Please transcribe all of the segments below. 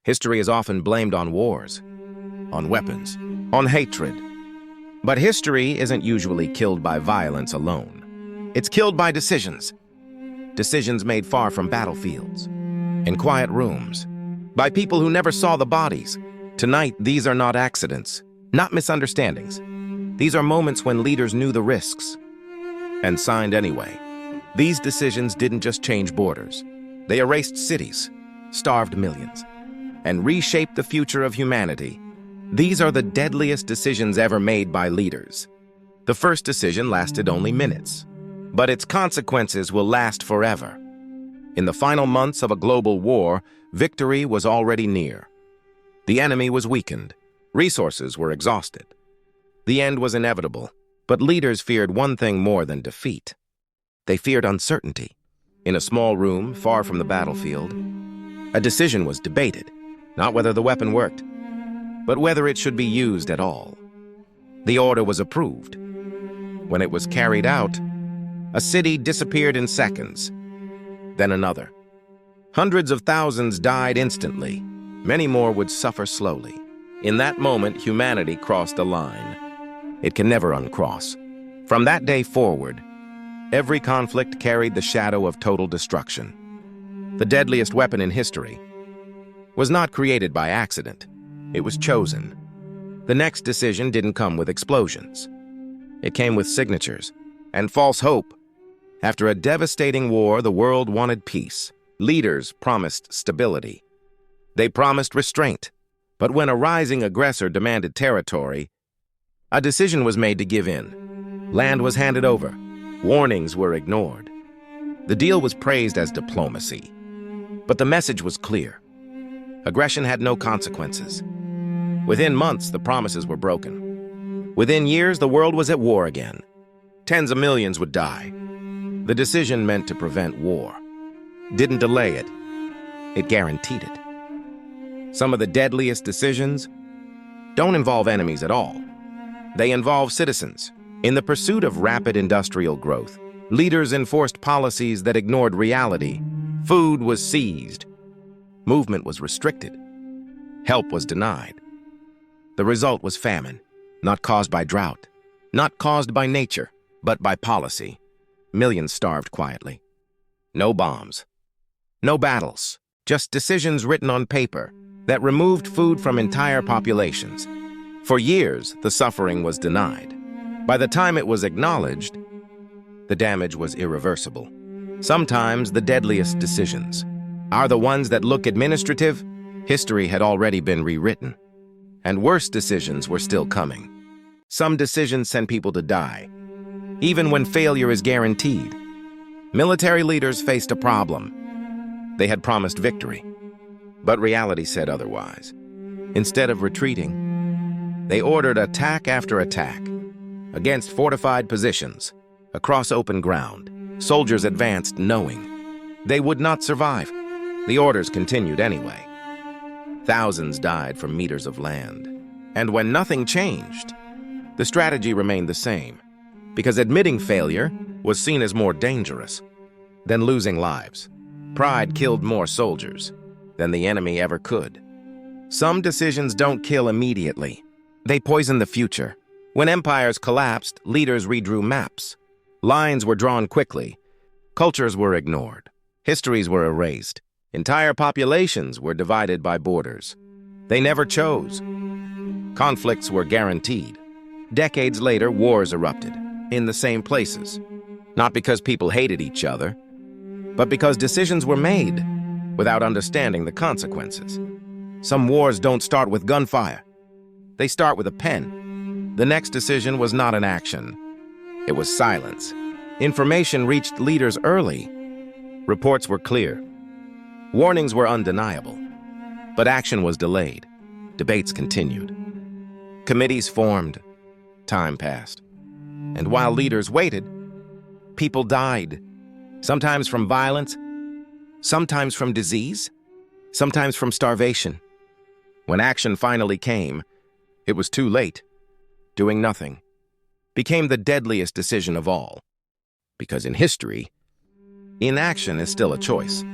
History is often blamed on wars, on weapons, on hatred. But history isn't usually killed by violence alone. It's killed by decisions. Decisions made far from battlefields, in quiet rooms, by people who never saw the bodies. Tonight, these are not accidents, not misunderstandings. These are moments when leaders knew the risks and signed anyway. These decisions didn't just change borders. They erased cities, starved millions, and reshaped the future of humanity. These are the deadliest decisions ever made by leaders. The first decision lasted only minutes, but its consequences will last forever. In the final months of a global war, victory was already near. The enemy was weakened. Resources were exhausted. The end was inevitable, but leaders feared one thing more than defeat. They feared uncertainty. In a small room, far from the battlefield, a decision was debated, not whether the weapon worked, but whether it should be used at all. The order was approved. When it was carried out, a city disappeared in seconds, then another. Hundreds of thousands died instantly. Many more would suffer slowly. In that moment, humanity crossed a line it can never uncross. From that day forward, every conflict carried the shadow of total destruction. The deadliest weapon in history was not created by accident. It was chosen. The next decision didn't come with explosions. It came with signatures and false hope. After a devastating war, the world wanted peace. Leaders promised stability. They promised restraint. But when a rising aggressor demanded territory, a decision was made to give in. Land was handed over. Warnings were ignored. The deal was praised as diplomacy. But the message was clear. Aggression had no consequences. Within months, the promises were broken. Within years, the world was at war again. Tens of millions would die. The decision meant to prevent war. Didn't delay it. It guaranteed it. Some of the deadliest decisions don't involve enemies at all. They involve citizens. In the pursuit of rapid industrial growth, leaders enforced policies that ignored reality. Food was seized. Movement was restricted. Help was denied. The result was famine, not caused by drought, not caused by nature, but by policy. Millions starved quietly. No bombs. No battles. Just decisions written on paper that removed food from entire populations. For years, the suffering was denied. By the time it was acknowledged, the damage was irreversible. Sometimes the deadliest decisions are the ones that look administrative. History had already been rewritten, and worse decisions were still coming. Some decisions send people to die, even when failure is guaranteed. Military leaders faced a problem. They had promised victory, but reality said otherwise. Instead of retreating, they ordered attack after attack against fortified positions, across open ground. Soldiers advanced knowing they would not survive. The orders continued anyway. Thousands died from meters of land. And when nothing changed, the strategy remained the same, because admitting failure was seen as more dangerous than losing lives. Pride killed more soldiers than the enemy ever could. Some decisions don't kill immediately. They poison the future. When empires collapsed, leaders redrew maps. Lines were drawn quickly. Cultures were ignored. Histories were erased. Entire populations were divided by borders. They never chose. Conflicts were guaranteed. Decades later, wars erupted in the same places. Not because people hated each other, but because decisions were made without understanding the consequences. Some wars don't start with gunfire. They start with a pen. The next decision was not an action. It was silence. Information reached leaders early. Reports were clear. Warnings were undeniable. But action was delayed. Debates continued. Committees formed. Time passed. And while leaders waited, people died. Sometimes from violence, sometimes from disease, sometimes from starvation. When action finally came, it was too late. Doing nothing became the deadliest decision of all. Because in history, inaction is still a choice.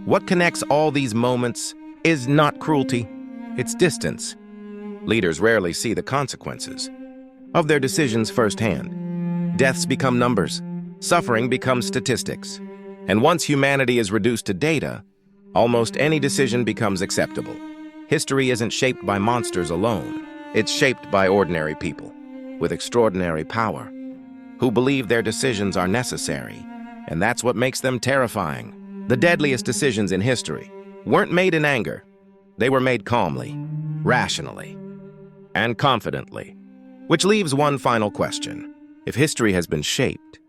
What connects all these moments? is not cruelty, it's distance. Leaders rarely see the consequences of their decisions firsthand. Deaths become numbers, suffering becomes statistics. And once humanity is reduced to data, almost any decision becomes acceptable. History isn't shaped by monsters alone. It's shaped by ordinary people with extraordinary power who believe their decisions are necessary, and that's what makes them terrifying. The deadliest decisions in history weren't made in anger. They were made calmly, rationally, and confidently. Which leaves one final question. If history has been shaped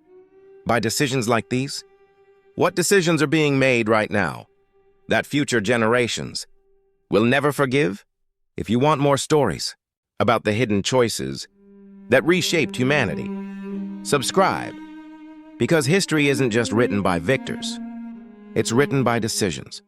by decisions like these, what decisions are being made right now that future generations will never forgive? If you want more stories about the hidden choices that reshaped humanity, subscribe, because history isn't just written by victors, it's written by decisions.